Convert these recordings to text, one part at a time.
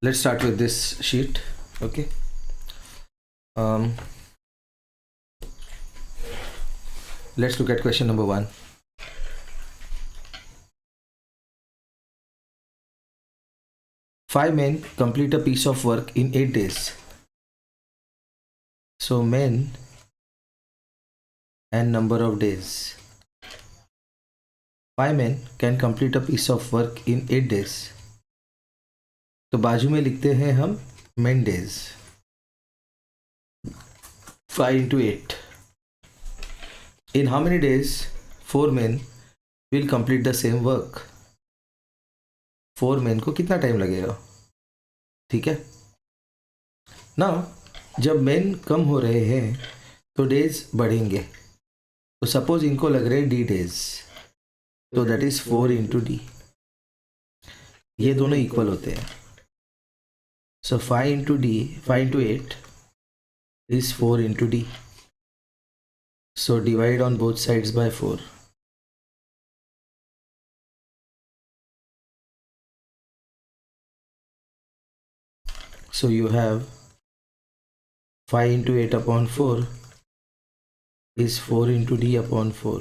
Let's start with this sheet. Okay. Let's look at question number 1. Five men complete a piece of work in 8 days. So men and number of days. 5 men can complete a piece of work in 8 days. तो बाजू में लिखते हैं हम men days. 5 into 8. In how many days 4 men will complete the same work? 4 men को कितना time लगेगा? ठीक है ना. जब मेन कम हो रहे हैं तो डेज बढ़ेंगे. तो सपोज इनको लग रहे हैं डी डेज, तो दैट इज 4 इंटू डी. ये दोनों इक्वल होते हैं. सो 5 into D, 5 into 8 is 4 into D. So divide on both sides bye 4. So you have 5 into 8 upon 4 is 4 into d upon 4.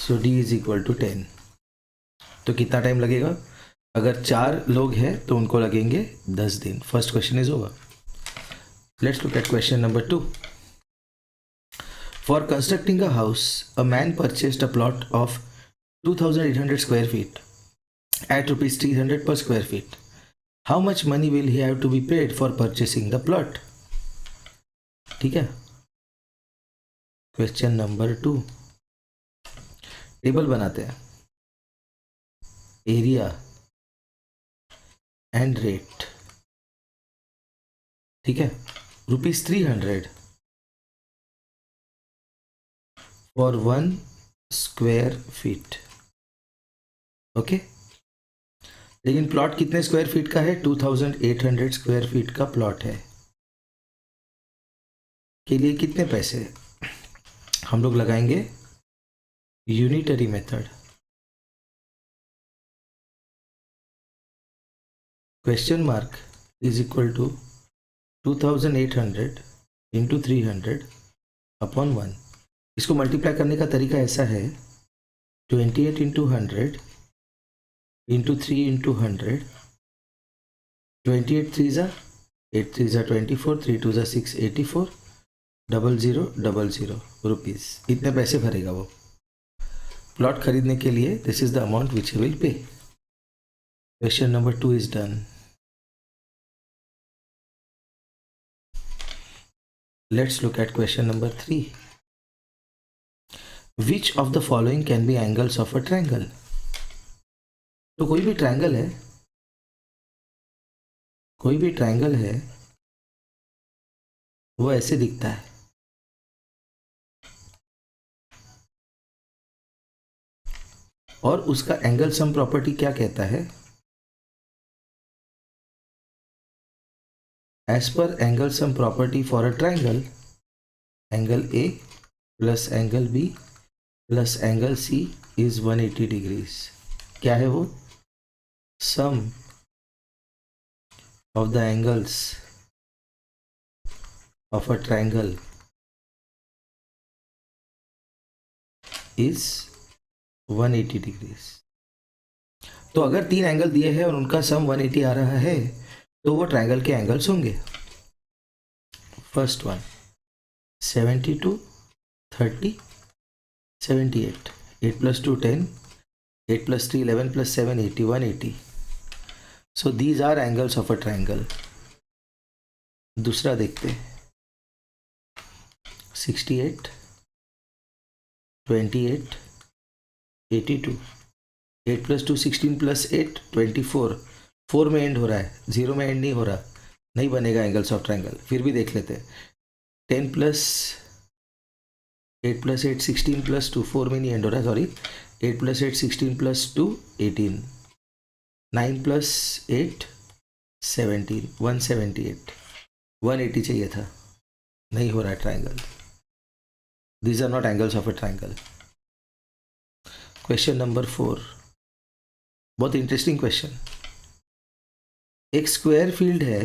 So d is equal to 10. तो कितना time लगेगा? अगर 4 लोग हैं तो उनको लगेंगे 10 दिन. First question is over. Let's look at question number 2. For constructing a house, a man purchased a plot of 2800 square feet at rupees 300 per square feet. How much money will he have to be paid for purchasing the plot? ठीक है. Question number 2. Table बनाते हैं. Area and rate. ठीक है. Rupees 300 for 1 square feet. Okay. लेकिन plot कितने square feet का है? 2800 स्क्वायर फीट का प्लॉट है. के लिए कितने पैसे? हम लोग लगाएंगे unitary method. Question mark is equal to 2800 into 300 upon 1. इसको मल्टीप्लाई करने का तरीका ऐसा है. 28 into 100 into 3 into 100. 28 3s are 8 3s are 24, 3 2s are 6, 84, 0000 rupees. इतने पैसे भरेगा वो प्लॉट खरीदने के लिए. This is the amount which he will pay. Question number 2 is done. Let's look at question number 3. Which of the following can be angles of a triangle? तो कोई भी ट्रायंगल है, कोई भी ट्रायंगल है वो ऐसे दिखता है. और उसका एंगल सम प्रॉपर्टी क्या कहता है? As per angle sum property for a triangle, angle A plus angle B plus angle C is 180 degrees. क्या है वो? Sum of the angles of a triangle is 180 degrees. तो अगर 3 एंगल दिए हैं और उनका सम 180 आ रहा है तो वो ट्रायंगल के एंगल्स होंगे. First one 72, 30, 78. 8 plus 2 10, 8 plus 3 11 plus 7 80, 180. So these are angles of a triangle. दूसरा देखते हैं. 68, 28, 82. 8 plus 2 16 plus 8 24. 4 में एंड हो रहा है, 0 में एंड नहीं हो रहा, नहीं बनेगा एंगल्स ऑफ ट्रायंगल. फिर भी देख लेते हैं. 10 plus 8 plus 8 16 plus 2, 4 में नहीं एंड हो रहा, सॉरी. 8 plus 8 16 plus 2 18. 9 plus 8 17, 178. 180 चाहिए था, नहीं हो रहा है triangle. These are not angles of a triangle. Question number 4. बहुत इंटरेस्टिंग क्वेश्चन। एक स्क्वायर फील्ड है,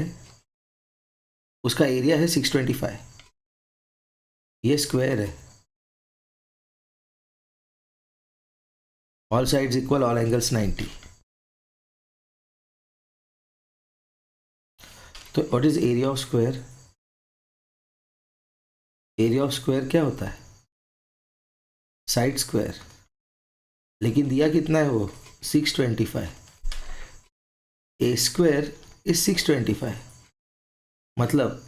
उसका एरिया है 625। ये स्क्वायर है, all sides equal, all angles 90। तो what is area of square? Area of square क्या होता है? Side square. लेकिन दिया कितना है वो? 625। ए स्क्वायर इज 625, मतलब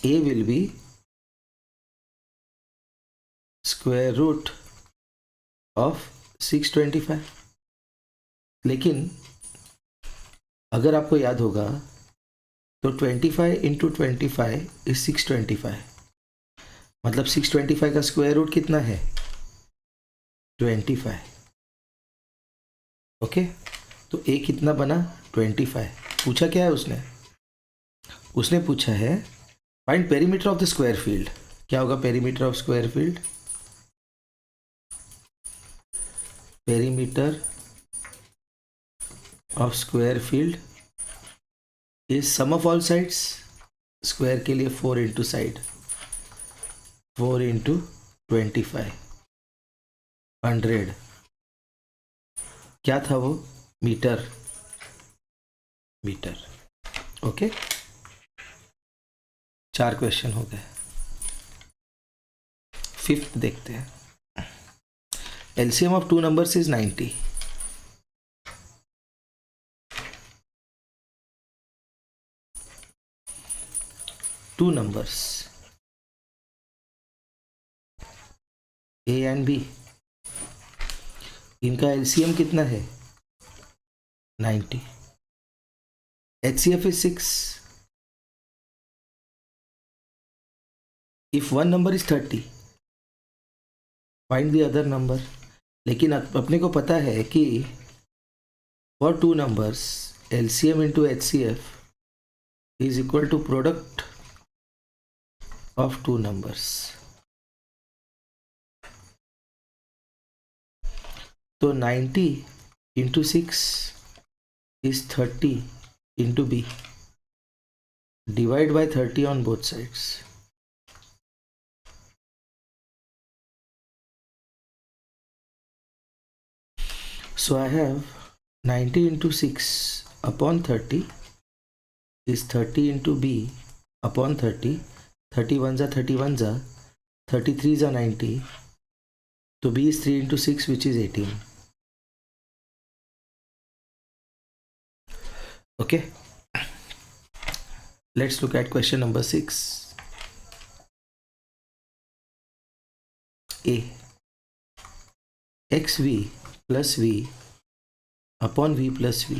A will be square root of 625। लेकिन अगर आपको याद होगा तो 25 इंटू 25 इज 625, मतलब 625 का स्क्वायर रूट कितना है? 25। ओके, तो ए कितना बना? 25। पूछा क्या है उसने? उसने पूछा है find perimeter of the square field. क्या होगा perimeter of square field? Perimeter of square field is sum of all sides. Square के लिए 4 इंटू साइड, 4 इंटू 25, 100। क्या था वो? मीटर। मीटर। ओके, 4 क्वेश्चन हो गए। फिफ्थ देखते हैं। LCM of two numbers is 90। Two numbers A and B, इनका एलसीएम कितना है? 90। HCF is 6. If one number is 30, find the other number. लेकिन अपने को पता है कि for two numbers LCM into HCF is equal to product of two numbers. तो 90 into 6 is 30 into B. Divide by 30 on both sides. So I have 90 into 6 upon 30 is 30 into B upon 30. 31s are 31s are 33s are 90. So B is 3 into 6, which is 18. Okay, let's look at question number 6. A, xv plus v upon v plus v.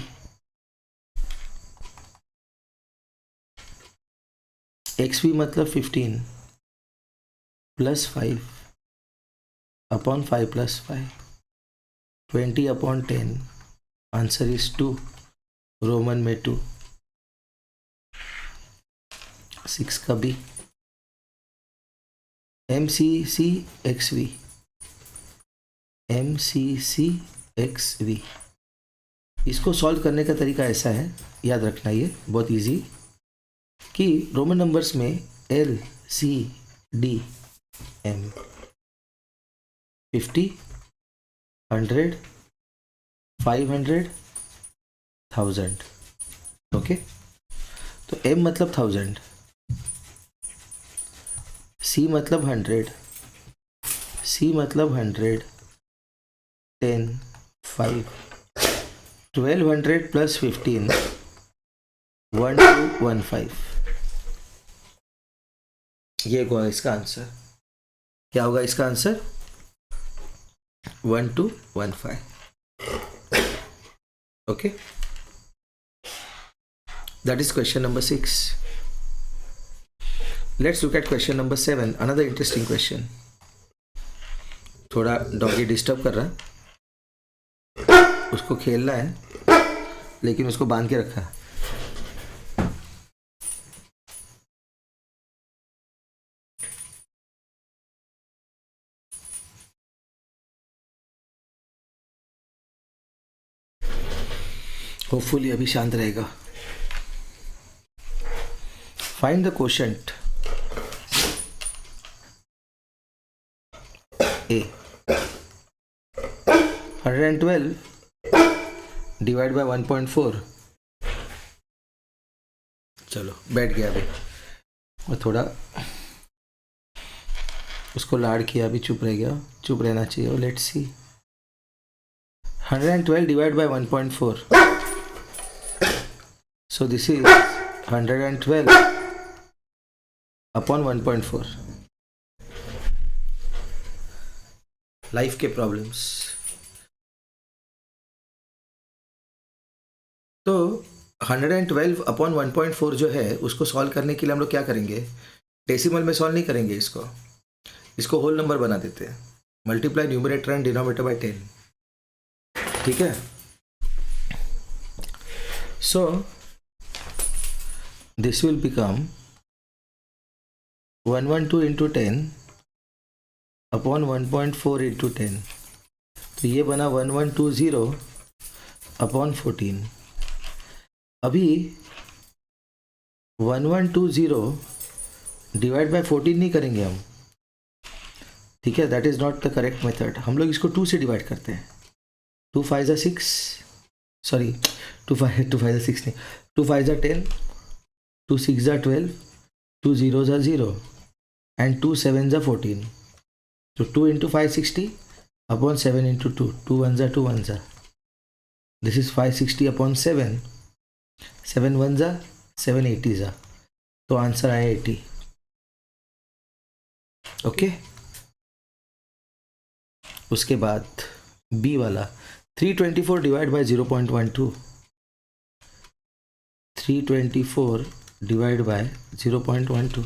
xv मतलब 15 plus 5 upon 5 plus 5, 20 upon 10. Answer is 2. Roman में 2. 6 का B. MCC XV, MCC XV, इसको solve करने का तरीका ऐसा है, याद रखना ये बहुत इजी, कि रोमन नंबर्स में L C D M 50, 100, 500, 1000. Okay, तो M मतलब 1000, C मतलब 100, C मतलब 100, 10, 5, 1200 प्लस 15, 1215. ये होगा इसका आंसर। क्या होगा इसका answer? 1215. Okay, that is question number 6. Let's look at question number 7. Another interesting question. थोड़ा डॉगी डिस्टर्ब कर रहा है, उसको खेलना है लेकिन उसको बांध के रखा है। होपफुली अभी शांत रहेगा. Find the quotient. A 112 divide by 1.4. चलो बैठ गया अभी. मैं थोड़ा उसको लाड़ किया, अभी चुप रह गया. चुप रहना चाहिए. Let's see. 112 divide by 1.4. So this is 112 upon 1.4. Life के प्रॉब्लम्स. तो 112 अपॉन 1.4 जो है उसको सॉल्व करने के लिए हम लोग क्या करेंगे, डेसिमल में सॉल्व नहीं करेंगे इसको होल नंबर बना देते हैं. Multiply numerator and denominator by 10. ठीक है. So this will become 112 into 10 upon 1.4 into 10. तो ये बना 1120 अपॉन 14. अभी 1120 डिवाइड बाय 14 नहीं करेंगे हम. ठीक है, that is not the correct method. हम लोग इसको 2 से डिवाइड करते हैं. 2 5 जा 6, सॉरी 2 5 जा 6 नहीं, 2 5 जा 10, 2 6 जा 12, 2 0 जा 0 एंड 2 7 जा 14. तो 2 इंटू 560 अपॉन 7 इंटू 2, 2 1 जा 2 1 जा. दिस इज 560 अपॉन 7, 7 1 जा 7 80 जा. तो आंसर आया 80. ओके. उसके बाद बी वाला 324 डिवाइड बाय 0.12. 324 divide by 0.12.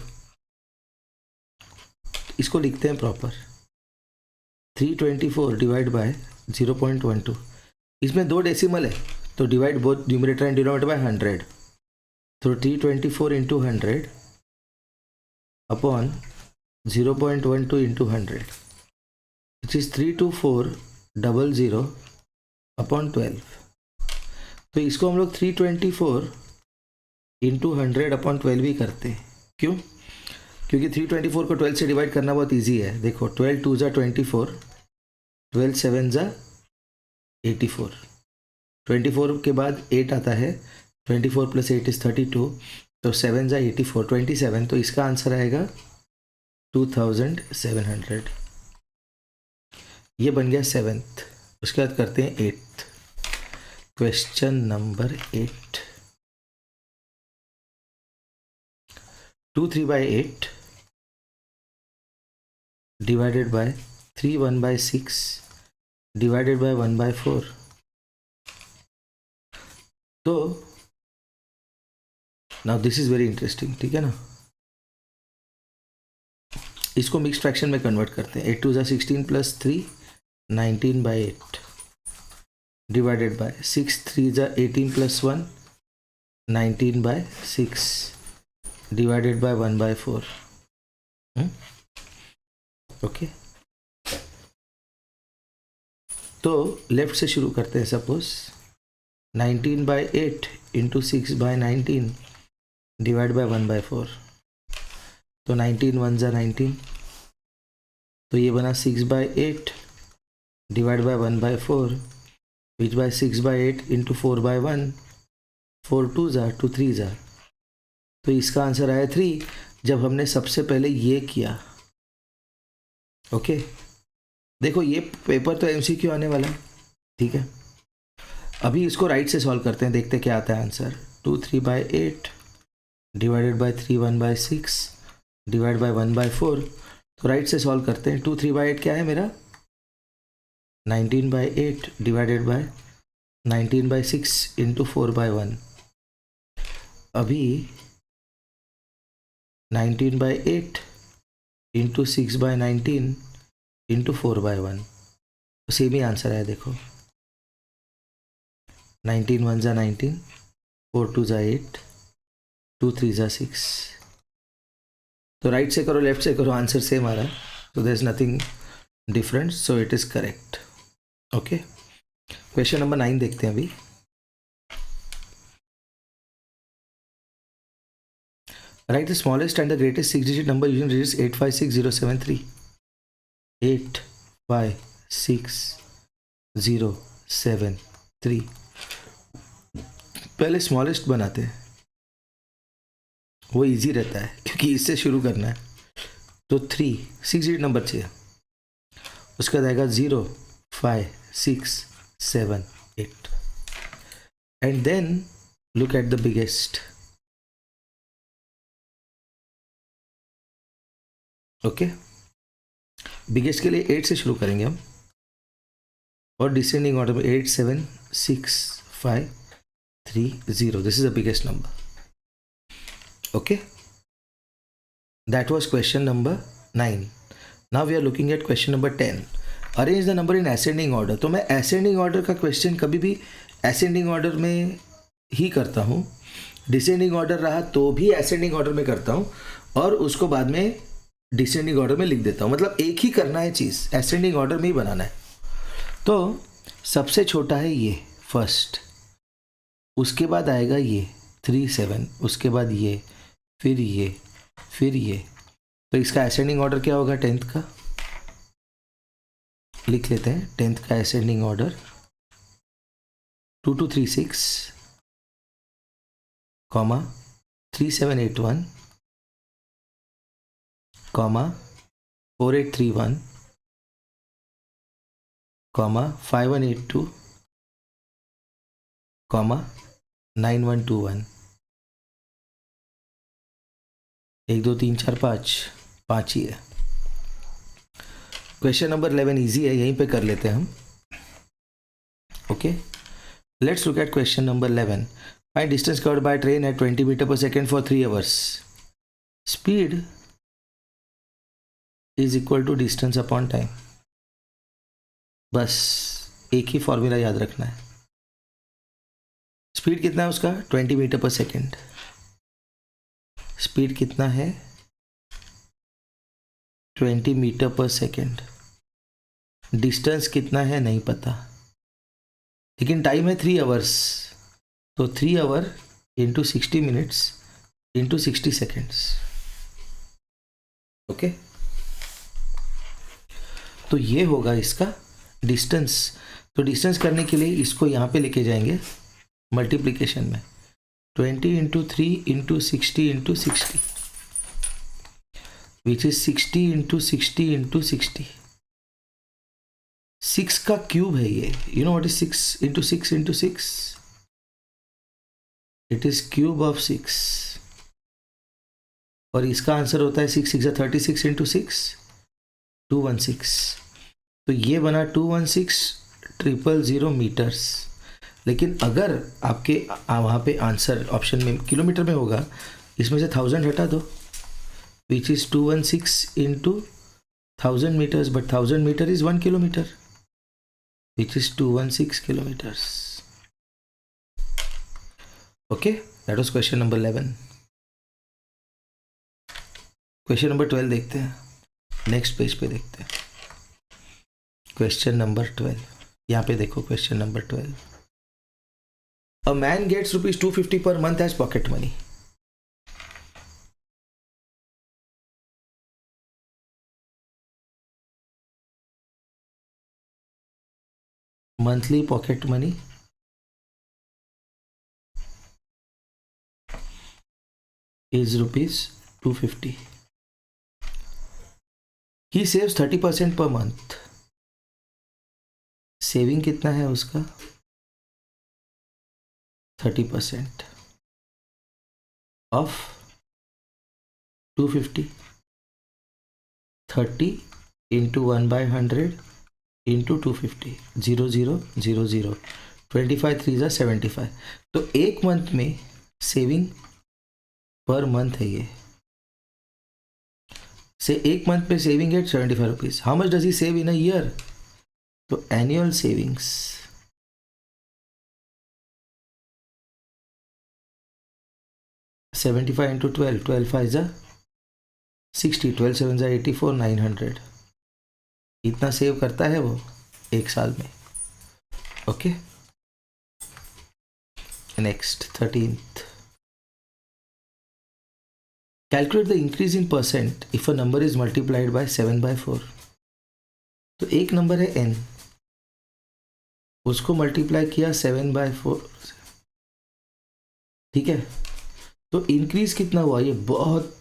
इसको लिखते हैं प्रॉपर. 324 divide by 0.12. इसमें 2 डेसिमल है तो divide both numerator and denominator by 100. तो 324 into 100 upon 0.12 into 100 which is 32400 upon 12. तो इसको हम लोग 324 इंटू 100 अपॉन 12 ही करते हैं. क्यों? क्योंकि 324 को 12 से डिवाइड करना बहुत इजी है. देखो 12 2 जा 24, 12 7 जा 84. 24 के बाद 8 आता है. 24 प्लस 8 इज 32. तो 7 जा 84, 27. तो इसका आंसर आएगा 2700. ये बन गया 7th. उसके बाद करते हैं 8th. Question number 8. 2 3 by 8 divided by 3 1 by 6 divided by 1 by 4. तो now this is very interesting. ठीक है ना. इसको मिक्स फ्रैक्शन में कन्वर्ट करते हैं. 8 2 जा 16 प्लस 3 19 by 8 डिवाइडेड बाय 6 3 जा 18 plus 1 19 by 6 divided by 1 by 4. Okay. तो लेफ्ट से शुरू करते हैं. Suppose 19 by 8 into 6 by 19 divide by 1 by 4. तो 19 1 जा 19. तो ये बना 6 by 8 divide by 1 by 4 which bye 6 by 8 into 4 by 1. 4 2 जा 2 3 जा. तो इसका आंसर आया 3 जब हमने सबसे पहले ये किया. ओके. देखो ये पेपर तो MCQ आने वाला है. ठीक है. अभी इसको राइट से सॉल्व करते हैं, देखते क्या आता है answer. 2 3 by 8 divided by 3 1 by 6 divide by 1 by 4. तो राइट से सॉल्व करते हैं. 2 3 by 8 क्या है मेरा? 19 by 8 divided by 19 by 6 into 4 by 1. अभी 19 by 8 into 6 by 19 into 4 by 1. Same he answer है. देखो 19 1 जा 19, 4 2 जा 8, 2 3 जा 6. तो राइट से करो लेफ्ट से करो आंसर सेम आ रहा है. तो there is nothing different. So it is correct. Okay. Question number 9 देखते हैं अभी. Write the smallest and the greatest 6-digit number using digits 856073. 856073. पहले स्मॉलेस्ट बनाते हैं, वो इजी रहता है क्योंकि इससे शुरू करना है. तो 3 6 डिजिट नंबर चाहिए, उसका आएगा 05678 and then look at the biggest. Okay, biggest के लिए 8 से शुरू करेंगे हम और डिसेंडिंग ऑर्डर में 87653. This is the biggest number. Okay, that was question number 9. Now we are looking at question number 10. Arrange the number in ascending order. तो मैं असेंडिंग ऑर्डर का क्वेश्चन कभी भी असेंडिंग ऑर्डर में ही करता हूँ, डिसेंडिंग ऑर्डर रहा तो भी असेंडिंग ऑर्डर में करता हूँ और उसको बाद में डिसेंडिंग ऑर्डर में लिख देता हूँ. मतलब एक ही करना है चीज़, असेंडिंग ऑर्डर में ही बनाना है. तो सबसे छोटा है ये फर्स्ट, उसके बाद आएगा ये 3 7, उसके बाद ये, फिर ये, फिर ये. तो इसका असेंडिंग ऑर्डर क्या होगा 10th का? लिख लेते हैं 10th का असेंडिंग ऑर्डर 2236, 3781, 4831, 5182, 9121. 1 2 3 4 5 ही है. क्वेश्चन नंबर 11 इजी है, यहीं पे कर लेते हैं हम. Okay, let's look at question number 11. Find distance covered by train at 20 metre per second for 3 hours. Speed is equal to distance upon time. बस एक ही फॉर्मूला याद रखना है. स्पीड कितना है उसका? 20 मीटर पर सेकेंड. स्पीड कितना है? 20 मीटर पर सेकेंड. डिस्टेंस कितना है नहीं पता, लेकिन टाइम है 3 आवर्स. तो 3 our into 60 minutes into 60 seconds. Okay, तो ये होगा इसका डिस्टेंस. तो डिस्टेंस करने के लिए इसको यहाँ पे लेके जाएंगे मल्टीप्लिकेशन में. 20 into 3 into 60 into 60 which is 60 into 60 into 60. 6 का क्यूब है ये. You know what is 6 into 6 into 6? It is cube of 6. और इसका आंसर होता है 6 6 36 इंटू 6 216. तो ये बना 216,000 मीटर्स. लेकिन अगर आपके वहाँ पे आंसर ऑप्शन में किलोमीटर में होगा, इसमें से 1000 हटा दो, which is 216 into 1000 metres. But 1000 metre is 1 kilometre, which is 216 kilometres. Okay, that was question number 11. Question number 12 देखते हैं, नेक्स्ट पेज पे देखते हैं. क्वेश्चन नंबर 12, यहाँ पे देखो question number 12. A man gets rupees 250 per month as pocket money. Monthly pocket money is rupees 250. He saves 30% per month. Saving कितना है उसका? 30% of 250. 30 into 1/100 into 250. 0 0 0 0. 25 3 जा 75. तो एक मंथ में सेविंग पर मंथ है ये. से एक मंथ पे सेविंग है 75 rupees. How much does he save in a year? तो एनुअल सेविंग्स 75 इंटू 12, 12 5 जा 60, 12 7 जा 84, 900. इतना सेव करता है वो एक साल में. Okay, next 13th. Calculate the increase in percent if a number is multiplied by 7/4। तो एक नंबर है n, उसको मल्टीप्लाई किया 7/4, ठीक है। तो इंक्रीज कितना हुआ? ये बहुत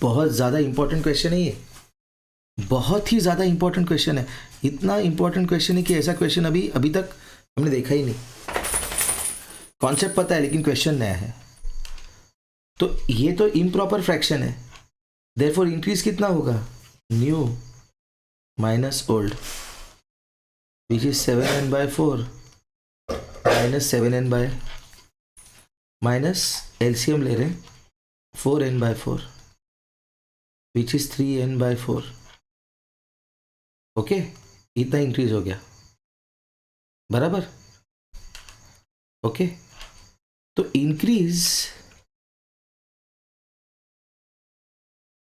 बहुत ज़्यादा इंपॉर्टेंट क्वेश्चन है, ये बहुत ही ज़्यादा इंपॉर्टेंट क्वेश्चन है। इतना इंपॉर्टेंट क्वेश्चन है कि ऐसा क्वेश्चन अभी तक हमने देखा ही नहीं। कॉन्सेप्ट पता है लेकिन क्वेश्चन नया है। तो ये तो इम्प्रॉपर फ्रैक्शन है, देयरफॉर इंक्रीज कितना होगा? New minus old which is 7n/4 minus 7n minus LCM ले रहे हैं 4n/4 which is 3n/4। Okay, इतना इंक्रीज हो गया, बराबर। ओके, तो इंक्रीज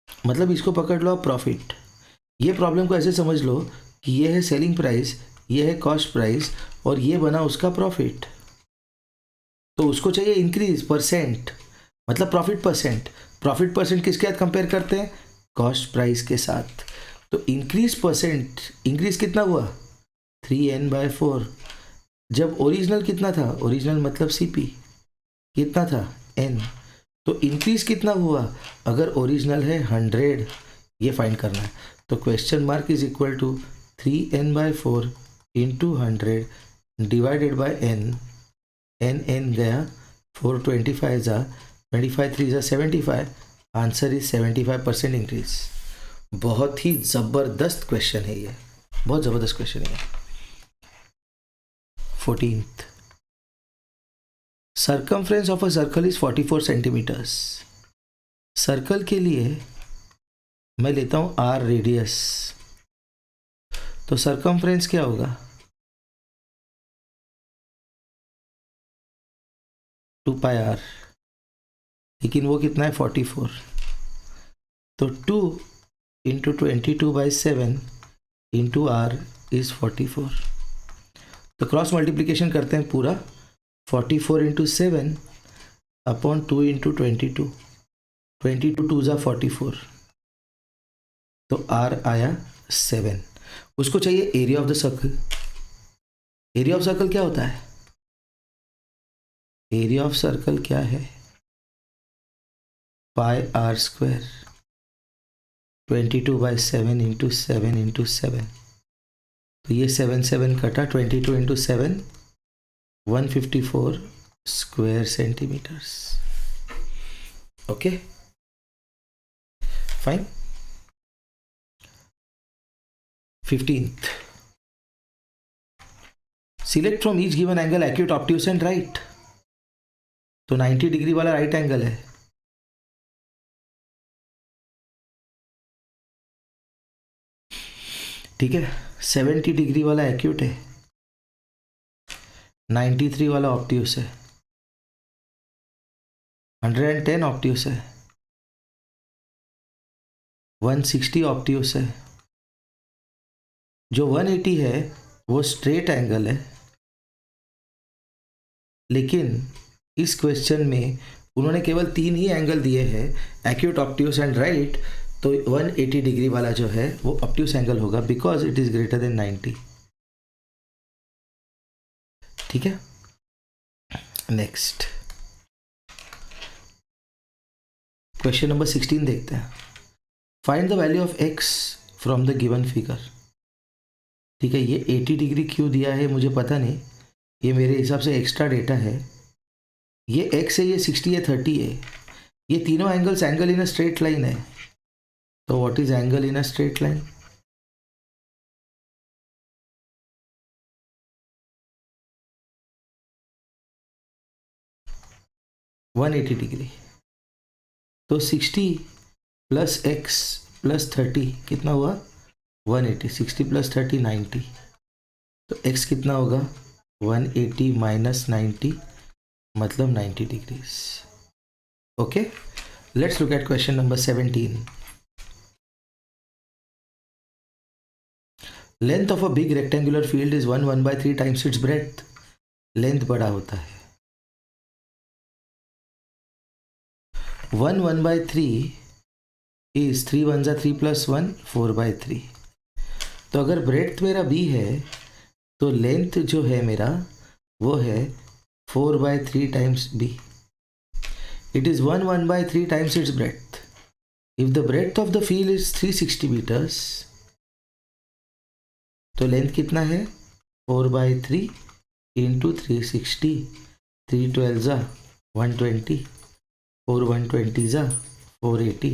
मतलब इसको पकड़ लो आप प्रॉफिट। ये प्रॉब्लम को ऐसे समझ लो कि ये है सेलिंग प्राइस, ये है कॉस्ट प्राइस, और ये बना उसका प्रॉफिट। तो उसको चाहिए इंक्रीज परसेंट, मतलब प्रॉफिट परसेंट। प्रॉफिट परसेंट किसके साथ कंपेयर करते हैं? कॉस्ट प्राइस के साथ। तो इंक्रीज परसेंट, इंक्रीज कितना हुआ? 3n/4। जब ओरिजिनल कितना था? ओरिजिनल मतलब सीपी कितना था? n। तो इंक्रीज कितना हुआ? अगर ओरिजिनल है 100, ये फाइंड करना है। तो question mark is equal to 3n/4 into 100 divided by n। n गया 425 जा 25 3 जा 75। Answer is 75% increase. बहुत ही ज़बरदस्त क्वेश्चन है ये, बहुत ज़बरदस्त क्वेश्चन है। 14th, circumference of a circle is 44 centimetres. Circle के लिए मैं लेता हूँ r रेडियस, तो सर्कमफ्रेंस क्या होगा? 2πr, लेकिन वो कितना है? 44। तो 2 इंटू 22/7 इंटू r इज 44। तो क्रॉस मल्टीप्लिकेशन करते हैं पूरा, 44 इंटू 7 अपॉन 2 इंटू 22, 22 2 जा 44, तो r आया 7। उसको चाहिए area of the circle. Area of circle क्या होता है? एरिया ऑफ सर्कल क्या है? πr², 22/7 into 7 into 7। तो ये 7 कटा, 22 into 7 154 square centimetres. Okay fine. 15th, select from each given angle acute obtuse and right. तो 90 डिग्री वाला राइट एंगल है, ठीक है। 70 डिग्री वाला एक्यूट है, 93 वाला ऑब्ट्यूस है, 110 ऑब्ट्यूस है, 160 ऑब्ट्यूस है। जो 180 है वो स्ट्रेट एंगल है, लेकिन इस क्वेश्चन में उन्होंने केवल 3 ही एंगल दिए हैं, एक्यूट, ऑब्ट्यूस एंड राइट। तो 180 डिग्री वाला जो है वो ऑब्ट्यूस एंगल होगा, because it is greater than 90। ठीक है, नेक्स्ट क्वेश्चन नंबर 16 देखते हैं। Find the value of x from the given figure. ठीक है, ये 80 डिग्री क्यों दिया है मुझे पता नहीं, ये मेरे हिसाब से एक्स्ट्रा डेटा है। ये x है, ये 60 है, 30 है। ये तीनों angles angle in a straight line है। तो what is angle in a straight line? One 180 degree. तो 60 प्लस x प्लस 30 कितना हुआ? 180। 60 प्लस 30 90। तो x कितना होगा? 180 माइनस 90 मतलब 90 degrees. Okay, let's look at question number 17। Length of a big rectangular field is 1/3 times its breadth. Length बड़ा होता है, 1/3 इज 3 1 जा 3 + 1 4/3। तो अगर ब्रेड्थ मेरा b है तो लेंथ जो है मेरा वो है 4/3 times b। It is 1/3 times its breadth. If the breadth of the field is 360 metres तो लेंथ कितना है 4/3 इंटू 360। 3 12 जा 120, 4 120 जा 480,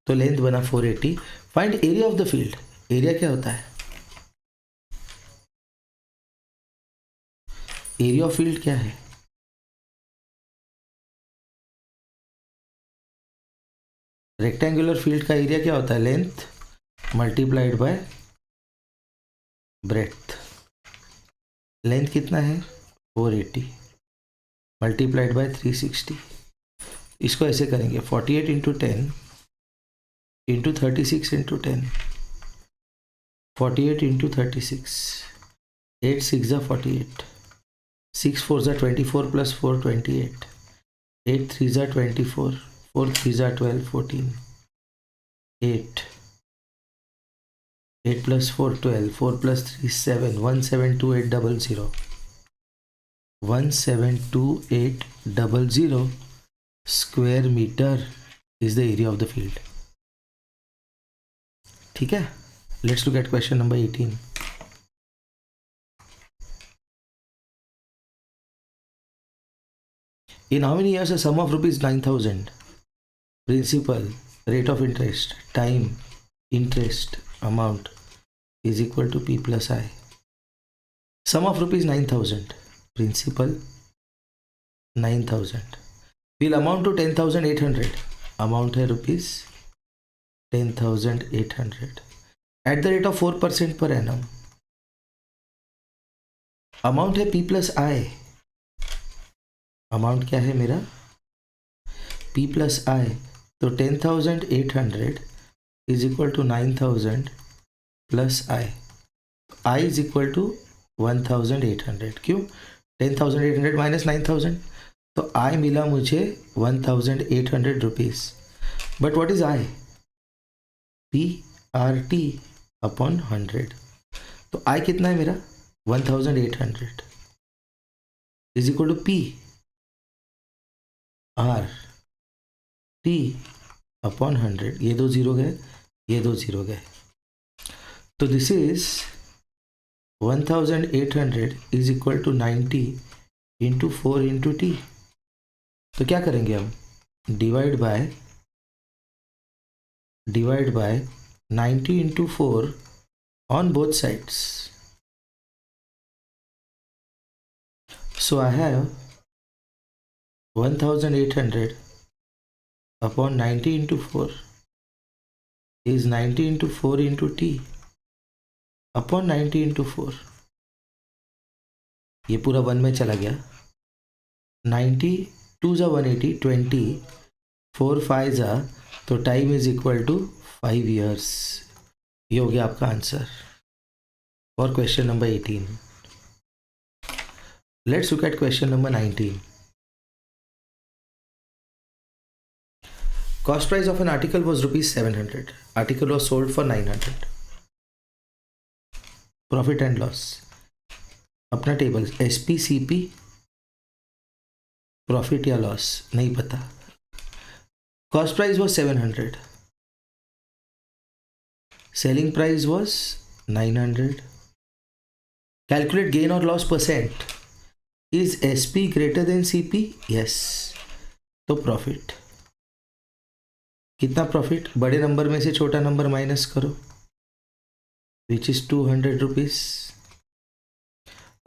तो लेंथ बना 480। Find area of the field. Area क्या होता है? एरिया ऑफ फील्ड क्या है? रेक्टेंगुलर फील्ड का एरिया क्या होता है? Length multiplied by breadth. Length कितना है 480 मल्टीप्लाइड बाय 360। इसको ऐसे करेंगे 48 इंटू 10 इंटू 36 इंटू 10। 48 इंटू 36, 8 6 जा 48, 6 4 जा 24 + 4 28, 8 3 जा 24, 4 3 जा 12 14, 8 8 + 4 12, 4 + 3 7, 172800, 172800 square metre is the area of the field. ठीक है, let's look at question number 18। In how many years a sum of rupees 9,000 principal, rate of interest, time, interest, amount is equal to P plus I? Sum of rupees 9,000 principal 9,000 will amount to 10,800। amount है rupees 10,800 at the rate of 4% per annum। amount है P plus I। Amount क्या है मेरा P plus I, तो 10,800 is equal to 9,000 plus I। I is equal to 1,800। क्यों? 10,800 minus 9,000, तो I मिला मुझे 1,800 rupees. But what is I? PRT upon 100। तो I कितना है मेरा 1,800 is equal to P R T upon 100। ये दो जीरो गए, ये दो जीरो गए, तो this is 1,800 is equal to 90 into 4 into T. तो क्या करेंगे हम? Divide by 90 into 4 on both sides. So I have 1,800 upon 90 into 4 is 90 into 4 into t upon 90 into 4। ये पूरा 1 में चला गया। 90 2 जा 180, 20 4 5 जा, तो time is equal to 5 years। ये हो गया आपका answer for question number 18। Let's look at question number 19। Cost price of an article was rupees 700. Article was sold for 900. Profit and loss. अपना टेबल SPCP, प्रॉफिट या loss नहीं पता। Cost price was 700. Selling price was 900. Calculate gain or loss percent. Is SP greater than CP? Yes. तो profit कितना? Profit बड़े number में से छोटा नंबर माइनस करो, विच इज 200 रुपीज।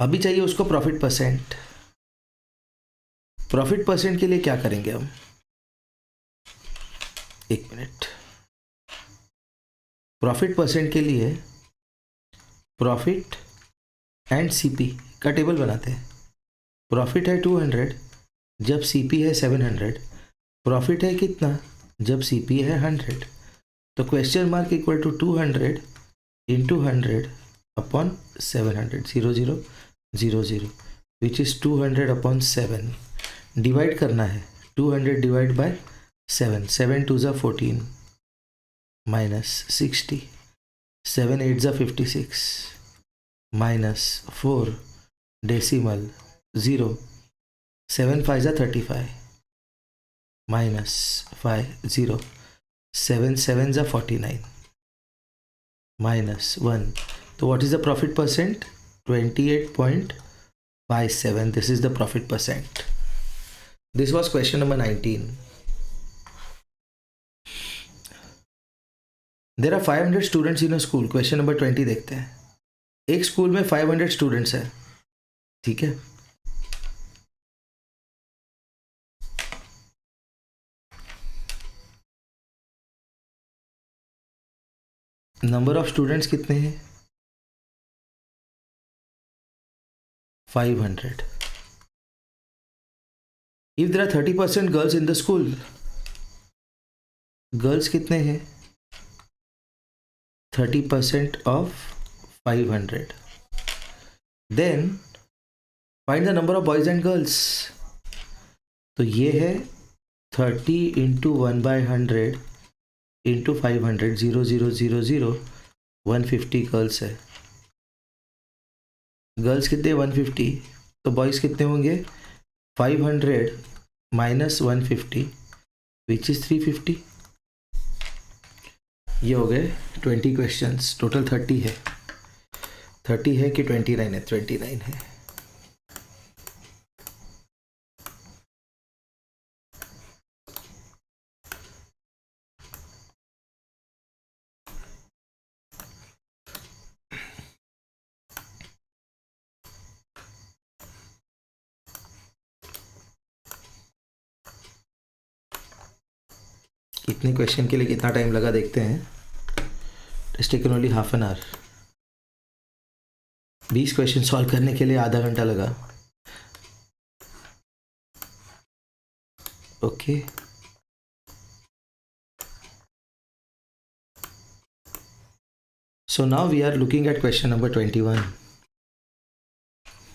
अभी चाहिए उसको प्रॉफिट परसेंट। प्रॉफिट परसेंट के लिए क्या करेंगे हम? एक मिनट। प्रॉफिट परसेंट के लिए प्रॉफिट एंड सीपी का टेबल बनाते हैं। प्रॉफिट है 200 जब सीपी है 700। प्रॉफिट है कितना जब सीपी है 100। तो question mark equal to 200 into 100 upon 700, 0 0 0 0, which is 200 upon 7। Divide करना है, 200 divide by 7, 7 2s are 14 minus 60, 7 8s are 56 minus 4 decimal 0, 7 5s are 35 minus 5 0, 7 7s are 49 minus 1. So what is the profit percent? 28.57. This is the profit percent. This was question number 19. There are 500 students in a school. Question number 20 देखते हैं. एक school में 500 students है, ठीक है. Number of students कितने हैं? 500. If there are 30% girls in the school, girls कितने हैं? 30% of 500. Then find the number of boys and girls. तो ये है 30 इंटू 1/100 इंटू 500, 0 0 0 0, 150 गर्ल्स है. गर्ल्स कितने? 150. तो बॉयज़ कितने होंगे? 500 माइनस 150 विच इज़ 350. ये हो गए 20 क्वेश्चंस. टोटल 30 है. 30 है कि 29 है? 29 है. कितने क्वेश्चन के लिए कितना टाइम लगा देखते हैं. It's taken only half an hour. 20 question solve करने के लिए आधा घंटा लगा. Okay. So now we are looking at question number 21.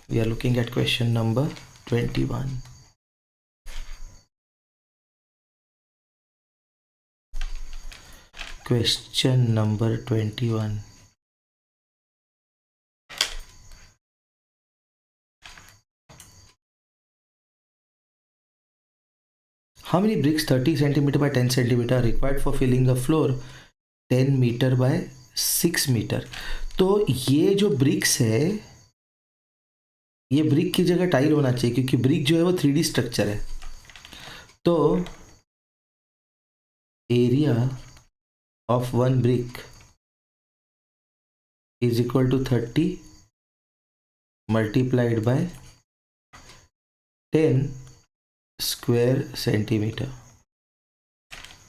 We are looking at question number 21. Question number 21. How many bricks 30 centimeter by 10 centimeter are required for filling a floor 10 meter by 6 metre? तो ये जो BRICS है, ये brick की जगह tile होना चाहिए क्योंकि ब्रिक जो है वो 3D स्ट्रक्चर है. तो area of one brick is equal to 30 multiplied by 10 square centimetre.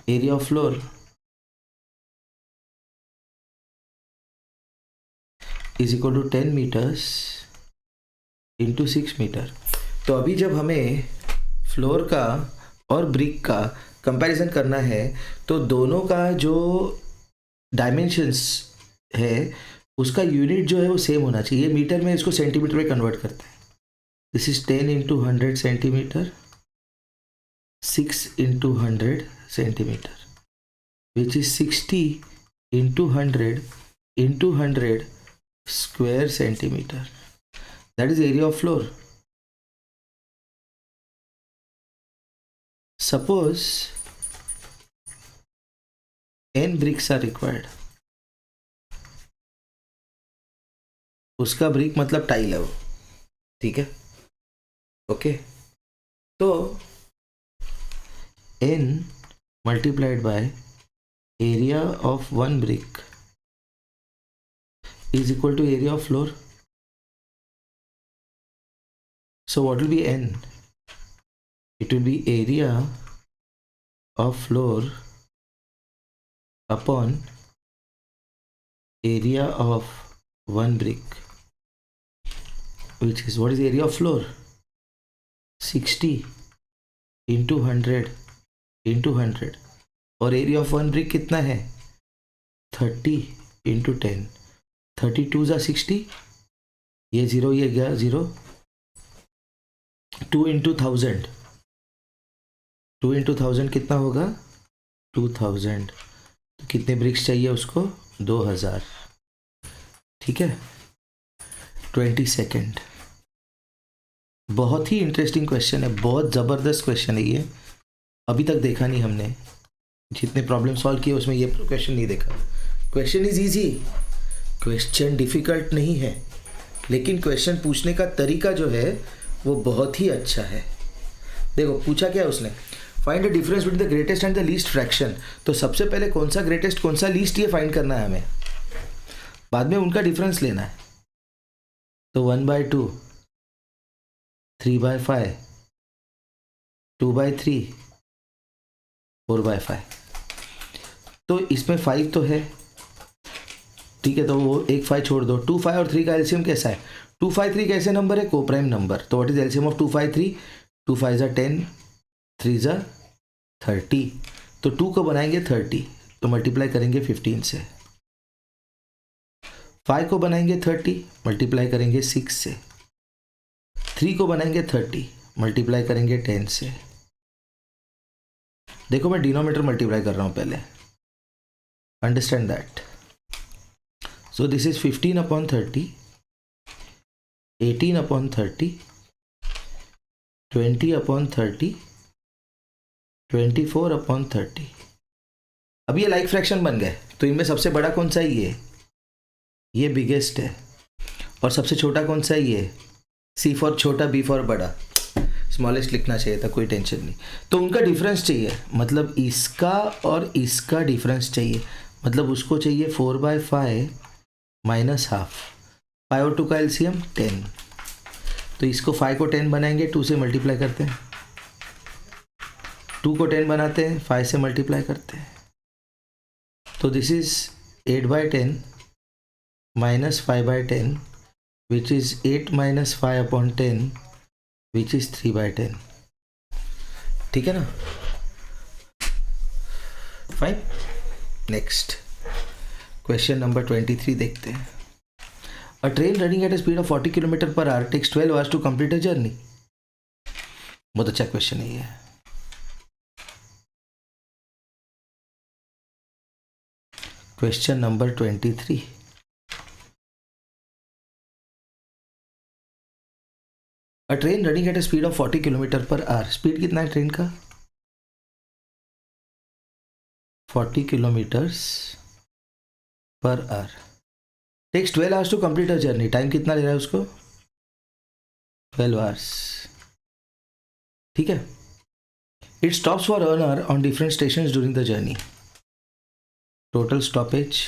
Area of floor is equal to 10 metres into 6 metre. तो अभी जब हमें फ्लोर का और ब्रिक का कंपैरिजन करना है तो दोनों का जो डायमेंशंस है उसका यूनिट जो है वो सेम होना चाहिए. ये मीटर में इसको सेंटीमीटर में कन्वर्ट करते हैं. This is 10 into 100 centimetre, 6 into 100 centimetre which is 60 into 100 into 100 square centimeter. That is area of floor. Suppose n bricks are required. उसका ब्रिक मतलब टाइल है वो, ठीक है. ओके. तो n multiplied by area of one brick is equal to area of floor. So what will be n? It will be area of floor upon area of one brick, which is, what is area of floor? 60 into 100 into 100. और area of one brick कितना है? 30 into 10. 32 जा 60, ये 0 ये गया 0. 2 into 1000, 2 into 1000 कितना होगा? 2000। तो कितने ब्रिक्स चाहिए उसको? 2000। ठीक है, 20 सेकेंड। बहुत ही इंटरेस्टिंग क्वेश्चन है, बहुत ज़बरदस्त क्वेश्चन है ये, अभी तक देखा नहीं हमने। जितने प्रॉब्लम सॉल्व किए उसमें ये क्वेश्चन नहीं देखा। Question is easy, question difficult नहीं है, लेकिन क्वेश्चन पूछने का तरीका जो है वो बहुत ही अच्छा है। देखो पूछा क्या है उसने, find the difference between the greatest and the least fraction. तो सबसे पहले कौन सा ग्रेटेस्ट कौन सा लीस्ट ये फाइंड करना है हमें, बाद में उनका डिफरेंस लेना है। तो 1/2, 3/5, 2/3, 4/5। तो इसमें 5 तो है, ठीक है, तो वो एक 5 छोड़ दो। 2, 5 और 3 का एलसीएम कैसा है? 2, 5, 3 कैसे नंबर है? Coprime number. तो व्हाट इज एलसीएम ऑफ 2, 5, 3? 2 5 ज़ा 10, 3 ज़ा 30। तो 2 को बनाएंगे 30, तो मल्टीप्लाई करेंगे 15 से। 5 को बनाएंगे 30, मल्टीप्लाई करेंगे 6 से। 3 को बनाएंगे 30, मल्टीप्लाई करेंगे 10 से। देखो मैं डिनोमिनेटर मल्टीप्लाई कर रहा हूँ पहले, understand that. So this is 15/30, 18/30, 20/30, 24/30। अब ये लाइक फ्रैक्शन बन गए, तो इनमें सबसे बड़ा कौन सा है? ये बिगेस्ट है। और सबसे छोटा कौन सा है? ये सी फॉर छोटा, बी फॉर बड़ा। स्मॉलेस्ट लिखना चाहिए था, कोई टेंशन नहीं। तो उनका डिफरेंस चाहिए, मतलब इसका और इसका डिफरेंस चाहिए, मतलब उसको चाहिए 4/5 माइनस हाफ। 5 और 2 का एलसीएम 10। तो इसको 5 को 10 बनाएंगे, 2 से मल्टीप्लाई करते हैं। 2 को 10 बनाते हैं, 5 से मल्टीप्लाई करते हैं। तो this is 8/10 minus 5/10, which is 8 minus 5/10, which is 3/10। ठीक है ना? फाइन। नेक्स्ट क्वेश्चन नंबर 23 देखते हैं। A train running at a speed of 40 kilometre per hour takes 12 hours to complete a journey. बहुत अच्छा क्वेश्चन है ये। Question number 23। A train running at a speed of 40 kilometre per hour. Speed कितना है train का? 40 kilometres per hour. Takes 12 hours to complete a journey. Time कितना ले रहा है उसको? 12 आवर्स। ठीक है। It stops for an hour on different station during the journey. Total stoppage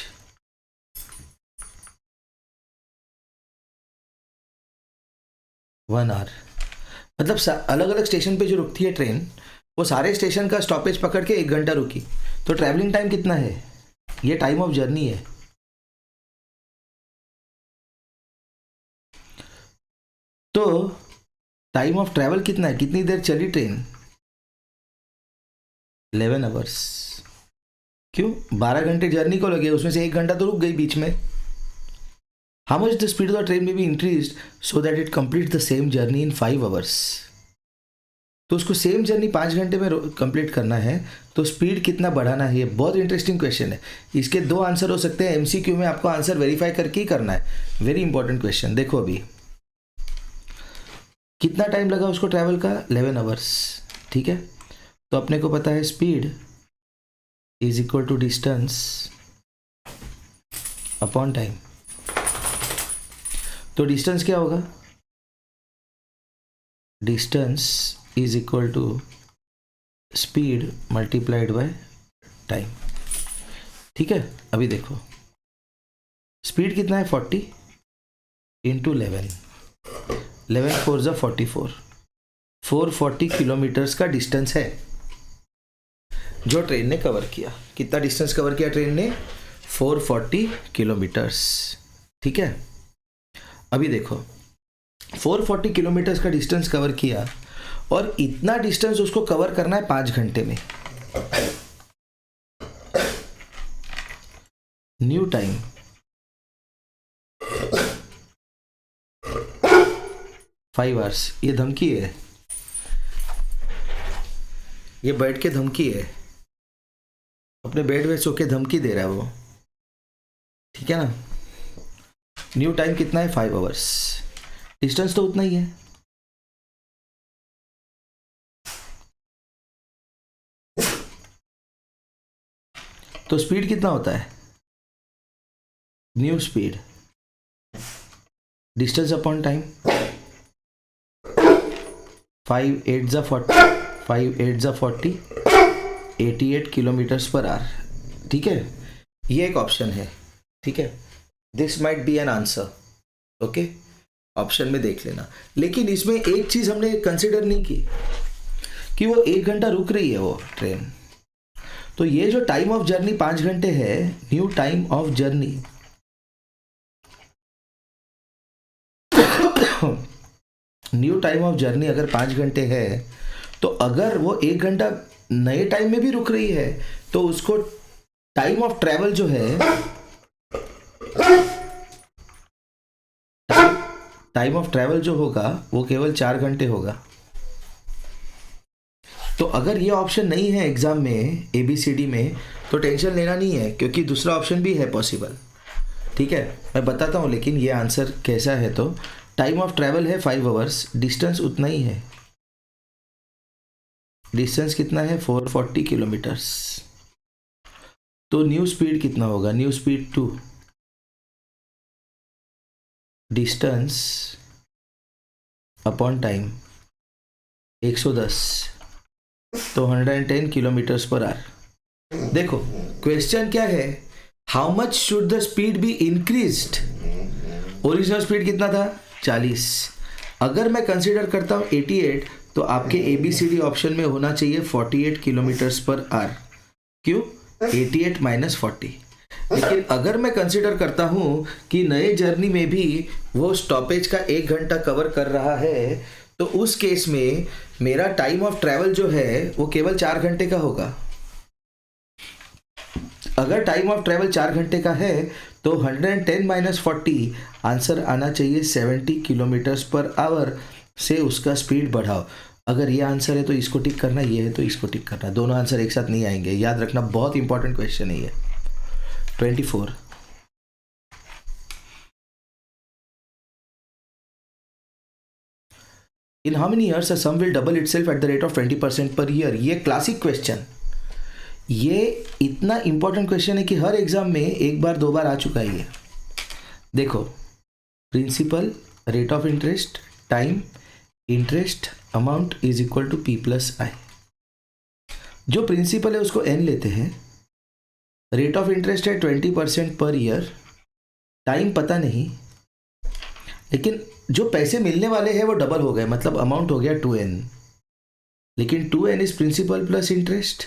1 hour. मतलब अलग अलग स्टेशन पे जो रुकती है ट्रेन, वो सारे स्टेशन का स्टॉपेज पकड़ के 1 घंटा रुकी। तो ट्रैवलिंग टाइम कितना है? ये टाइम ऑफ जर्नी है। तो टाइम ऑफ ट्रैवल कितना है? कितनी देर चली ट्रेन? 11 आवर्स। क्यों? 12 घंटे जर्नी को लगे, उसमें से 1 घंटा तो रुक गई बीच में। How much the speed of the train में be increase so that it complete the same journey in 5 hours. तो उसको सेम जर्नी 5 घंटे में कंप्लीट करना है, तो स्पीड कितना बढ़ाना है? ये बहुत इंटरेस्टिंग क्वेश्चन है। इसके 2 आंसर हो सकते हैं, एमसीक्यू में आपको आंसर वेरीफाई करके ही करना है। Very important question. देखो अभी कितना टाइम लगा उसको ट्रैवल का? 11 आवर्स। ठीक है, तो अपने को पता है speed is equal to distance upon time. तो डिस्टेंस क्या होगा? Distance is equal to speed multiplied by time. ठीक है, अभी देखो स्पीड कितना है? 40 इंटू 11, 11 4 ज़ा 44, 440 किलोमीटर्स का डिस्टेंस है जो ट्रेन ने कवर किया। कितना डिस्टेंस कवर किया ट्रेन ने? 440 किलोमीटर्स। ठीक है, अभी देखो 440 किलोमीटर्स का डिस्टेंस कवर किया, और इतना डिस्टेंस उसको कवर करना है 5 घंटे में। New time 5 hours. ये धमकी है। ये बैठ के धमकी है, अपने बेड में सो के धमकी दे रहा है वो, ठीक है ना। न्यू टाइम कितना है 5 आवर्स, डिस्टेंस तो उतना ही है। तो स्पीड कितना होता है, new speed distance upon time, 5 8 जा 40 88 किलोमीटर्स पर आवर, ठीक है। ये एक ऑप्शन है, ठीक है, this might be an answer, okay, option में देख लेना। लेकिन इसमें एक चीज हमने कंसिडर नहीं की कि वो 1 घंटा रुक रही है वो ट्रेन। तो ये जो टाइम ऑफ जर्नी 5 घंटे है, new time of journey new time of journey अगर 5 घंटे है, तो अगर वो 1 घंटा नए टाइम में भी रुक रही है तो उसको टाइम ऑफ ट्रेवल जो है, टाइम ऑफ ट्रेवल जो होगा वो केवल 4 घंटे होगा। तो अगर ये ऑप्शन नहीं है एग्जाम में ABCD में, तो टेंशन लेना नहीं है, क्योंकि दूसरा ऑप्शन भी है पॉसिबल, ठीक है। मैं बताता हूँ लेकिन ये आंसर कैसा है। तो टाइम ऑफ ट्रैवल है 5 आवर्स, डिस्टेंस उतना ही है, डिस्टेंस कितना है 440 किलोमीटर्स। तो न्यू स्पीड कितना होगा, new speed 2, distance upon time 110, तो 110 किलोमीटर्स पर आवर। देखो क्वेश्चन क्या है, how much should the speed be increased. Original speed कितना था 40, अगर मैं कंसीडर करता हूँ 88, तो आपके ABCD ऑप्शन में होना चाहिए 48 किलोमीटर्स पर आवर। क्यों, 88 माइनस 40। लेकिन अगर मैं कंसीडर करता हूँ कि नए जर्नी में भी वो स्टॉपेज का 1 घंटा कवर कर रहा है, तो उस केस में मेरा टाइम ऑफ ट्रैवल जो है वो केवल 4 घंटे का होगा। अगर टाइम ऑफ ट्रैवल 4 घंटे का है तो 110 माइनस 40 आंसर आना चाहिए 70 किलोमीटर्स पर आवर से उसका स्पीड बढ़ाओ। अगर ये आंसर है तो इसको टिक करना, ये है तो इसको टिक करना, दोनों आंसर एक साथ नहीं आएंगे, याद रखना, बहुत इंपॉर्टेंट क्वेश्चन है ये। 24, in how many years a sum will double itself at the rate of 20% per year. ये क्लासिक क्वेश्चन, ये इतना इंपॉर्टेंट क्वेश्चन है कि हर एग्जाम में एक बार 2 बार आ चुका है ये। देखो, principal, rate of interest, time, interest amount is equal to P plus I. जो प्रिंसिपल है उसको n लेते हैं, रेट ऑफ इंटरेस्ट है 20% पर ईयर, टाइम पता नहीं, लेकिन जो पैसे मिलने वाले हैं वो डबल हो गए, मतलब अमाउंट हो गया 2n, लेकिन 2n is principal plus interest,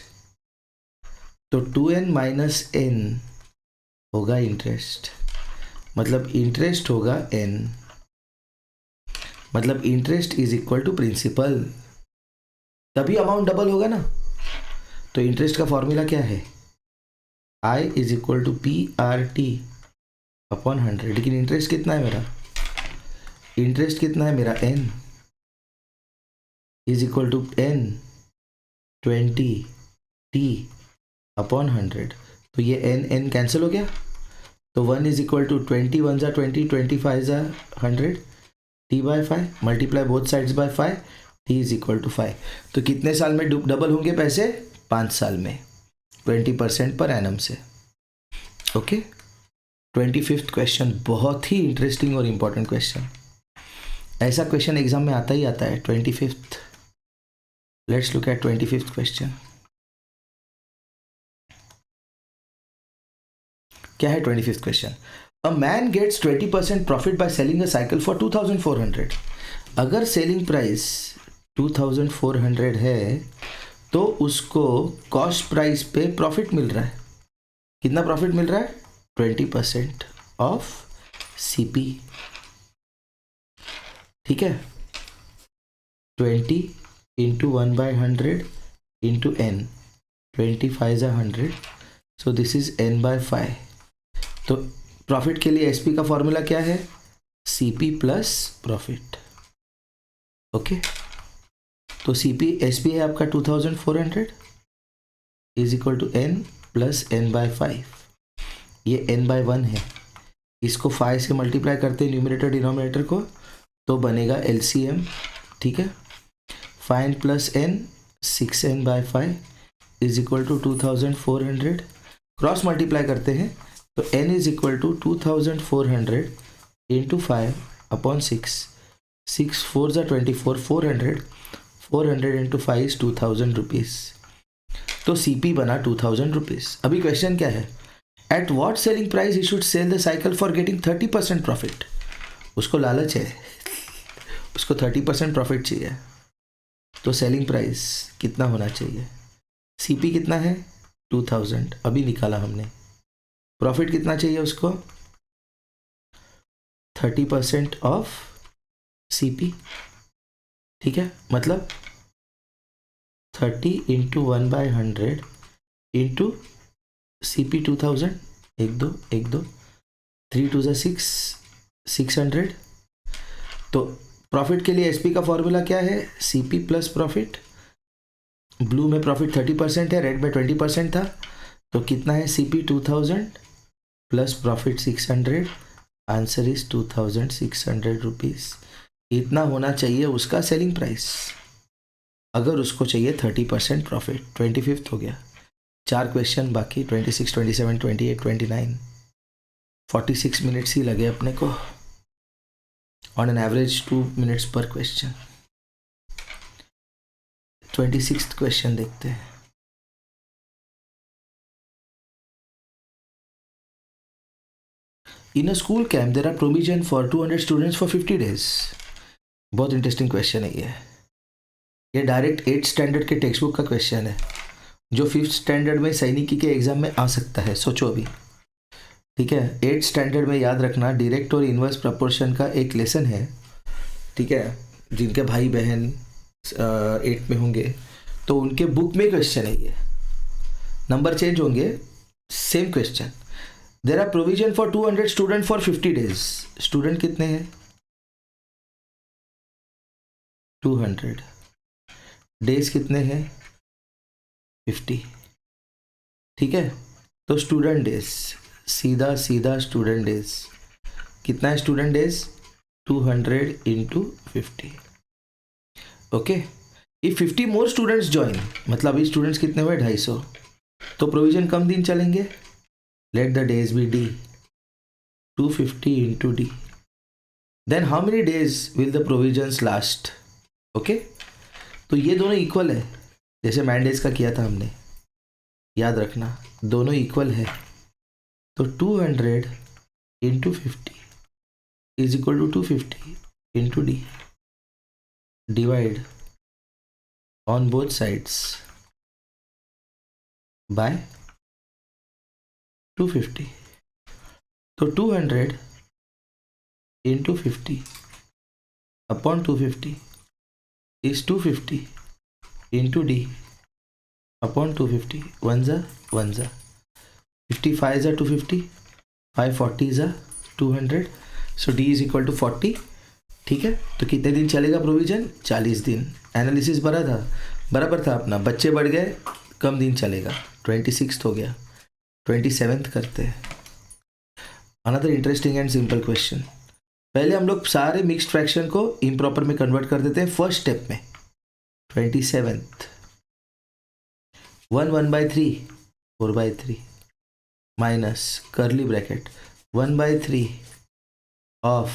तो 2n माइनस n होगा इंटरेस्ट, मतलब इंटरेस्ट होगा n, मतलब interest is equal to principal, तभी अमाउंट डबल होगा ना। तो इंटरेस्ट का फॉर्मूला क्या है, I is equal to PRT upon 100। लेकिन इंटरेस्ट कितना है मेरा, इंटरेस्ट कितना है मेरा n is equal to n 20t upon 100। तो ये n कैंसिल हो गया, तो 1 इज इक्वल टू 20 1 जा 20, 25 जा 100, t by 5, multiply both sides by 5, t is equal to 5। तो कितने साल में डबल होंगे पैसे, 5 साल में, 20% पर एनम से। ओके, 25th क्वेश्चन बहुत ही इंटरेस्टिंग और इम्पोर्टेंट क्वेश्चन, ऐसा क्वेश्चन एग्जाम में आता ही आता है। 25th, let's look eight 25th question. क्या है 25th question, a man gets 20% profit by selling a cycle for 2400। अगर सेलिंग प्राइस 2400 है तो उसको कॉस्ट प्राइस पे प्रॉफिट मिल रहा है, कितना प्रॉफिट मिल रहा है, 20% ऑफ CP, ठीक है। 20 इंटू 1/100 इंटू n, 25 जा 100, so this is n by 5। तो प्रॉफिट के लिए SP का फॉर्मूला क्या है, CP प्लस प्रॉफिट। ओके, तो SP है आपका 2400 is equal to n plus n/5, ये n/1 है, इसको 5 से मल्टीप्लाई करते हैं न्यूमरेटर डिनोमिनेटर को, तो बनेगा LCM, ठीक है। 5 plus n 6n/5 is equal to 2400, cross multiply करते हैं तो n is equal to 2400 into 5/6, 6 4 ज़ा 24, 400 इंटू 5 इज 2000 रुपीज़। तो CP बना 2000 रुपीज़। अभी क्वेश्चन क्या है, at what selling price he should sell the cycle for getting 30% profit. उसको लालच है, उसको 30% प्रॉफिट चाहिए, तो सेलिंग प्राइस कितना होना चाहिए। CP कितना है 2000, अभी निकाला हमने। प्रॉफिट कितना चाहिए उसको, 30% ऑफ CP, ठीक है। मतलब 30 इंटू 1/100 इंटू CP 2000, 1 2 1 2 3 2 6 600। तो प्रॉफिट के लिए SP का फॉर्मूला क्या है, CP प्लस प्रॉफिट। ब्लू में प्रॉफिट 30% है, रेड में 20% था, तो कितना है CP 2000 plus profit 600, answer is 2600 rupees. इतना होना चाहिए उसका सेलिंग प्राइस, अगर उसको चाहिए 30% प्रॉफिट। 25th हो गया, 4 क्वेश्चन बाकी, 26 27 28 29, 46 मिनट्स ही लगे अपने को, on an average 2 minutes per question. 26th question देखते हैं। In a school camp there are provision for 200 students for 50 days। बहुत इंटरेस्टिंग क्वेश्चन है ये डायरेक्ट 8th स्टैंडर्ड के टेक्स्ट बुक का क्वेश्चन है, जो 5th स्टैंडर्ड में सैनिकी के एग्जाम में आ सकता है, सोचो अभी, ठीक है। 8th स्टैंडर्ड में याद रखना, डायरेक्ट और इन्वर्स प्रपोर्शन का एक लेसन है, ठीक है। जिनके भाई बहन 8th में होंगे तो उनके बुक में क्वेश्चन है ये, नंबर चेंज होंगे, same question. There are provision for 200 student for 50 days। Student कितने हैं, 200, डेज कितने हैं 50, ठीक है। तो स्टूडेंट डेज, सीधा सीधा स्टूडेंट डेज कितना है, student days 200 into 50, okay. If 50 more students join, मतलब अभी स्टूडेंट्स कितने हुए 250, तो प्रोविजन कम दिन चलेंगे, let the days be D, 250 into D, then how many days will the provisions last, okay. तो ये दोनों इक्वल है, जैसे मैंडेज का किया था हमने, याद रखना दोनों इक्वल है। तो 200 into 50 is equal to 250 into D, divide on both sides by 250। तो 200 into 50 upon 250 is 250 into D upon 250, 1 जा 1 जा, 55 जा 250, 540 जा 200, so D is equal to 40, ठीक है। तो कितने दिन चलेगा प्रोविजन, 40 दिन। एनालिसिस बराबर था अपना, बच्चे बढ़ गए, कम दिन चलेगा। 26th हो गया, 27th करते हैं। Another interesting and simple question. पहले हम लोग सारे मिक्स्ड फ्रैक्शन को इम्प्रॉपर में कन्वर्ट कर देते हैं फर्स्ट स्टेप में। 27th 1/3 4/3 minus curly bracket 1/3 of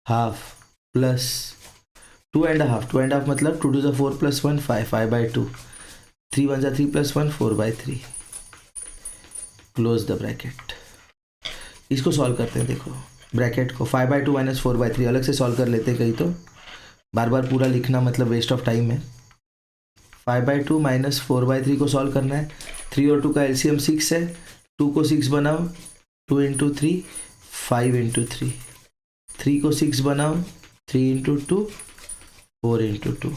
half plus 2.5 मतलब 2 to the 4 plus 1 5 5/2 3 1 3 plus 1 4/3 close the bracket. इसको सॉल्व करते हैं, देखो ब्रैकेट को 5/2 माइनस 4/3 अलग से सॉल्व कर लेते हैं, कहीं तो बार बार पूरा लिखना मतलब वेस्ट ऑफ टाइम है। 5/2 माइनस 4/3 को सॉल्व करना है, 3 और 2 का LCM 6 है, 2 को 6 बनाओ, 2 इंटू 3 5 इंटू 3, 3 को 6 बनाओ, 3 into 2 4 into 2,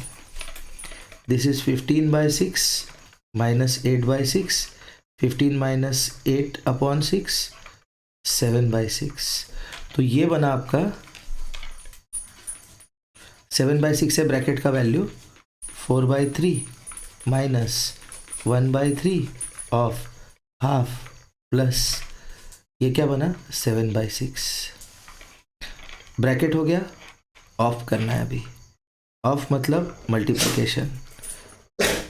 this is 15/6 minus 8/6, 15 minus 8 upon 6 7/6। तो ये बना आपका 7/6 है ब्रैकेट का value, 4/3 minus 1/3 of half plus ये क्या बना 7/6। ब्रैकेट हो गया, ऑफ करना है अभी। ऑफ मतलब मल्टीप्लिकेशन,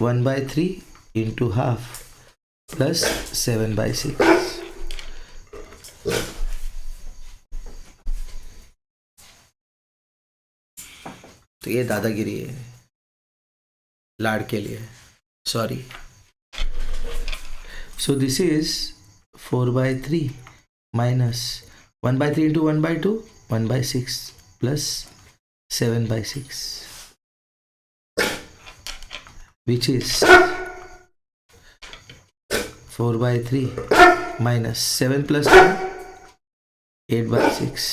1/3 इंटू हाफ प्लस 7/6। तो ये दादागिरी है, लाड़ के लिए, sorry. So this is 4/3 minus 1/3 into 1/2 1/6 plus 7/6 which is 4/3 minus 7 plus 2 8/6।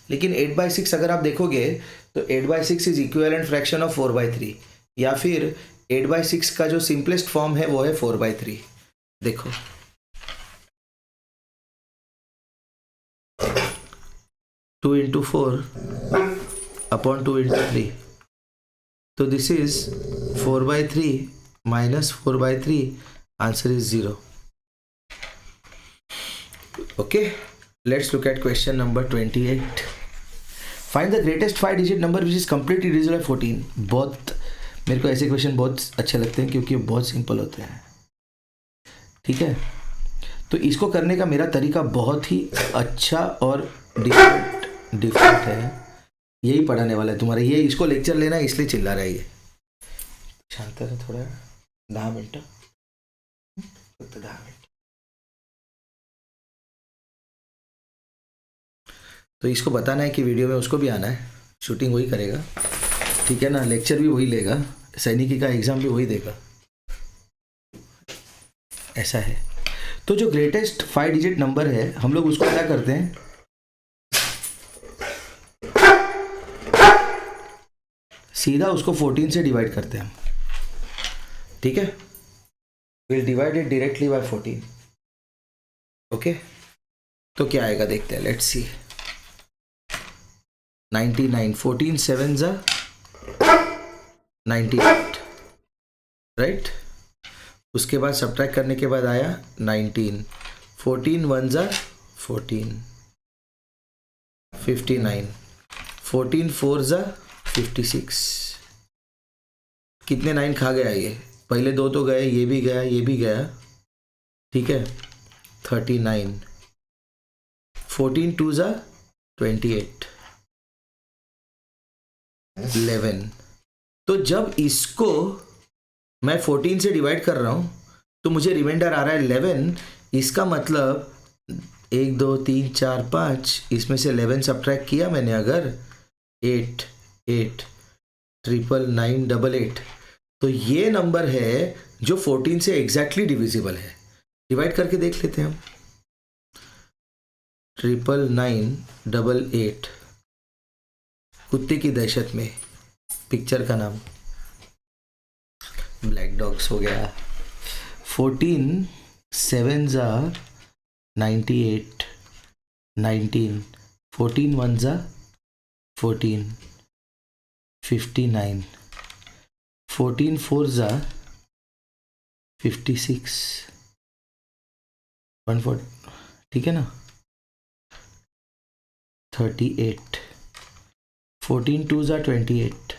लेकिन 8/6 अगर आप देखोगे तो 8/6 इज इक्विवेलेंट फ्रैक्शन ऑफ 4/3, या फिर 8/6 का जो सिंपलेस्ट फॉर्म है वो है 4/3। देखो 2 इंटू 4 अपॉन 2 इंटू 3, तो this is 4/3 minus 4/3, answer is 0। Okay, let's look at question number 28. Find the greatest 5 digit number which is completely divisible by 14. बहुत मेरे को ऐसे क्वेश्चन बहुत अच्छे लगते हैं क्योंकि बहुत सिंपल होते हैं। ठीक है, तो इसको करने का मेरा तरीका बहुत ही अच्छा और डिफरेंट है। यही पढ़ाने वाला है तुम्हारा, ये इसको लेक्चर लेना है इसलिए चिल्ला रहा है ये। शांत रहो थोड़ा, 10 मिनट, फक्त 10 मिनट। तो इसको बताना है कि वीडियो में उसको भी आना है, शूटिंग वही करेगा, ठीक है ना, लेक्चर भी वही लेगा, सैनिकी का एग्जाम भी वही देगा, ऐसा है। तो जो ग्रेटेस्ट 5 डिजिट नंबर है हम लोग उसको क्या करते हैं, सीधा उसको 14 से डिवाइड करते हैं हम। ठीक है, will divide it directly by 14। Okay, तो क्या आएगा देखते हैं, लेट्स सी। 99, 14 7 जा 98, राइट। उसके बाद सब्ट्रैक्ट करने के बाद आया 19, 14 1 जा 14, 59, 14 4 जा 56। कितने 9 खा गया ये, पहले 2 तो गए, ये भी गया, ये भी गया, ठीक है। 39, 14 2 जा 28, 11। तो जब इसको मैं 14 से डिवाइड कर रहा हूं तो मुझे रिमाइंडर आ रहा है 11। इसका मतलब 1 2 3 4 5, इसमें से 11 सब्ट्रैक्ट किया मैंने अगर, 8 8 9 9 8 8, तो ये नंबर है जो 14 से एग्जैक्टली डिविजिबल है। डिवाइड करके देख लेते हैं हम। 9 9 8 8, कुत्ते की दहशत में, पिक्चर का नाम ब्लैक डॉग्स हो गया। 14 7 जा 98, 19, 14 1 जा 14, 59, 14 4 जा 56, 140, ठीक है ना, 38, 14 2 जा 28,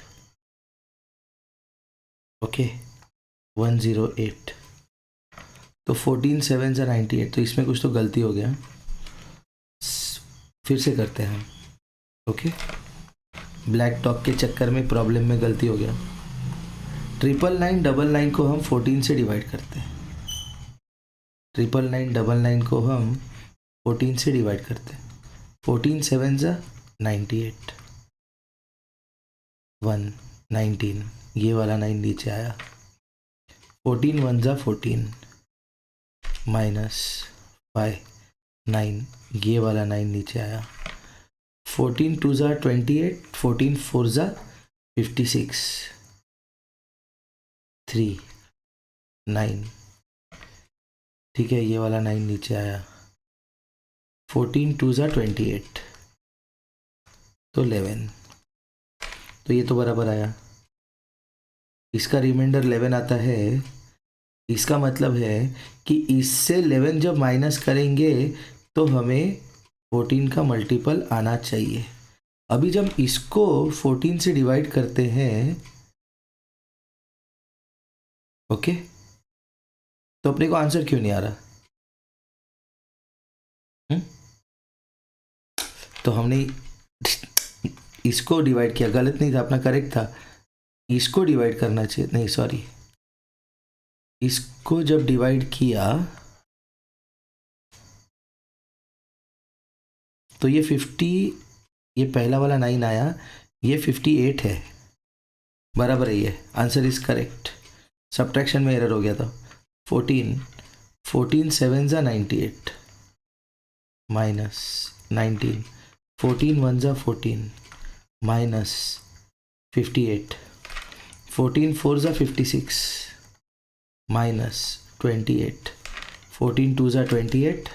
ओके, 108। तो 14 7 जा 98, तो इसमें कुछ तो गलती हो गया, फिर से करते हैं हम। ओके, ब्लैक डॉग के चक्कर में प्रॉब्लम में गलती हो गया। 999 को हम 14 से डिवाइड करते हैं, 999 को हम 14 से डिवाइड करते हैं। 14 7 जा 98, 1 19, ये वाला 9 नीचे आया। 14 1 जा 14 माइनस 5 9, ये वाला 9 नीचे आया। 14 2 जा 28, 14 4 जा 56, 3 9, ठीक है, ये वाला 9 नीचे आया। 14 2 जा 28, तो 11, तो ये तो बराबर आया। इसका रिमाइंडर 11 आता है। इसका मतलब है कि इससे 11 जब माइनस करेंगे तो हमें 14 का मल्टीपल आना चाहिए। अभी जब इसको 14 से डिवाइड करते हैं, ओके, तो अपने को आंसर क्यों नहीं आ रहा? तो हमने इसको डिवाइड किया, गलत नहीं था अपना, करेक्ट था। इसको डिवाइड करना चाहिए, नहीं सॉरी, इसको जब डिवाइड किया तो ये 50, ये पहला वाला 9 आया, ये 58 है, बराबर है। ये आंसर इज करेक्ट। सब्ट्रैक्शन में एरर हो गया था। 14 7 जा 98 माइनस 19, 14 1 जा 14 माइनस 58, 14 4 जा 56 माइनस 28, 14 2 जा 28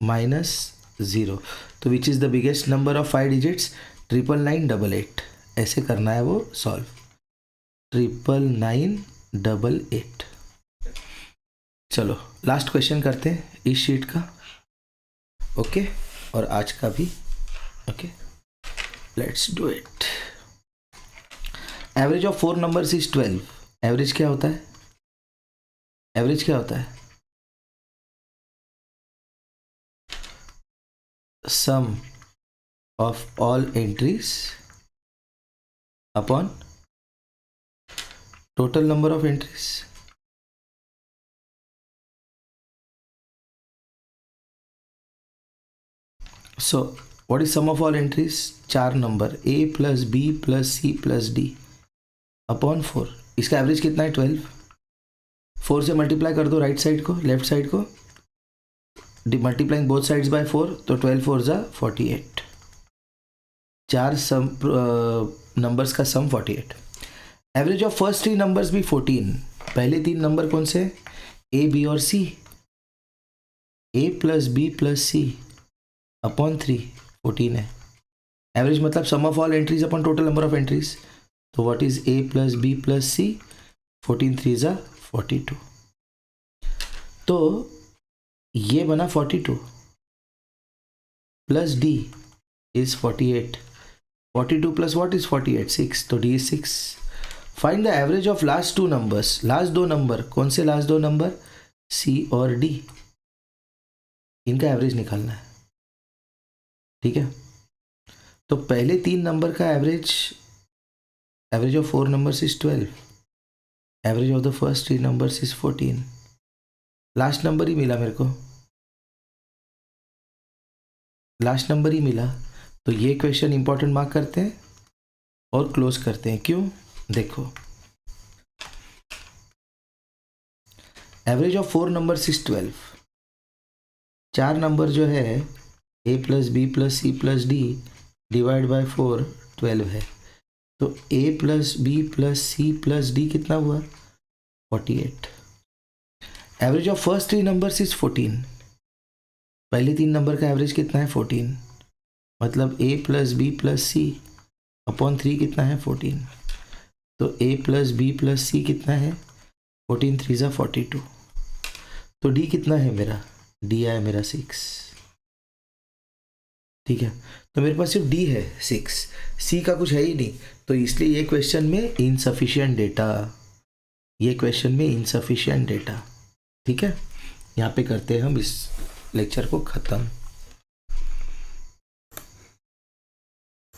माइनस 0। तो which is the biggest number of 5 digits? 99988। ऐसे करना है वो सॉल्व, 99988। चलो लास्ट क्वेश्चन करते हैं इस शीट का, ओके, और आज का भी, okay, let's do it. Average of 4 numbers is 12। Average क्या होता है? एवरेज क्या होता है? Sum of all entries upon total number of entries. So what is sum of all entries? 4 number A plus B plus C plus D upon 4। इसका average कितना है? 12। 4 से मल्टीप्लाई कर दो राइट साइड को, लेफ्ट साइड को, multiplying both sides bye 4, तो 12 4 जा 48। 4 सम नंबर्स का सम 48। एवरेज ऑफ फर्स्ट 3 नंबर्स भी 14। पहले 3 नंबर कौन से? A B और C। A plus B plus C upon 3 14 है। एवरेज मतलब sum of all entries upon total number of entries. तो what is A plus B plus C? 14 3 जा 42। तो ये बना 42 plus D is 48। 42 plus what is 48? 6। तो D is 6। Find the average of last 2 numbers. Last 2 number कौन से? Last 2 number C और D, इनका एवरेज निकालना है, ठीक है। तो पहले 3 नंबर का average, average of 4 numbers is 12, average of the first 3 numbers is 14। Last number ही मिला मेरे को, लास्ट नंबर ही मिला। तो ये क्वेश्चन इंपॉर्टेंट मार्क करते हैं और क्लोज करते हैं। क्यों? देखो, average of 4 numbers is 12। 4 number जो है A plus B plus C plus D divide by 4 12 है। तो A plus B plus C plus D कितना हुआ? 48। Average of first 3 numbers is 14। पहले 3 नंबर का एवरेज कितना है? 14। मतलब A plus B plus C upon 3 कितना है? 14। तो A plus B plus C कितना है? 14 3 जा 42। तो D कितना है मेरा? D आया मेरा 6, ठीक है। तो मेरे पास सिर्फ D है 6, C का कुछ है ही नहीं। तो इसलिए ये क्वेश्चन में इनसफिशिएंट डेटा, ये क्वेश्चन में इनसफिशिएंट डेटा, ठीक है। यहाँ पे करते हैं हम इस लेक्चर को ख़त्म।